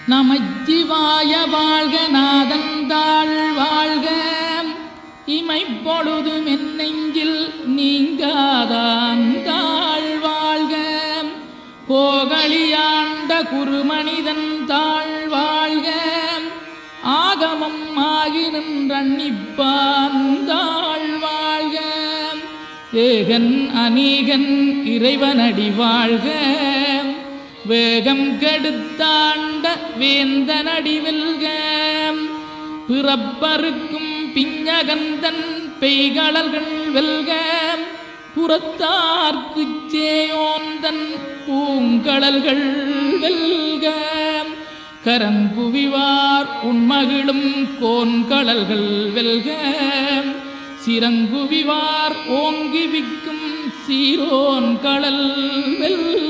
நமச்சிவாய வாழ்க நாதந்தாள் வாழ்க இமைப்பொழுதும் என் நெஞ்சில் நீங்காதான் தாழ் வாழ்க கோகலியாண்ட குருமனிதன் தாழ் வாழ்க ஆகமம் ஆகி நின்றன்னிப்பான் தாழ் வாழ்க ஏகன் அநீகன் இறைவனடி வாழ்க வேகம் கெடுத்தாண்ட வேந்தனடி வெல்க பிறப்பருக்கும் பிஞகந்தன் பெய்களர்கள் வெல்க புறத்தார்க்குச் சேயோந்தன் பூங்கடல்கள் வெல்க கரங்குவிவார் உண்மகிழும் கோன்கடல்கள் வெல்க சிறங்குவிவார் ஓங்கி விக்கும் சீரோன் கடல் வெல்க.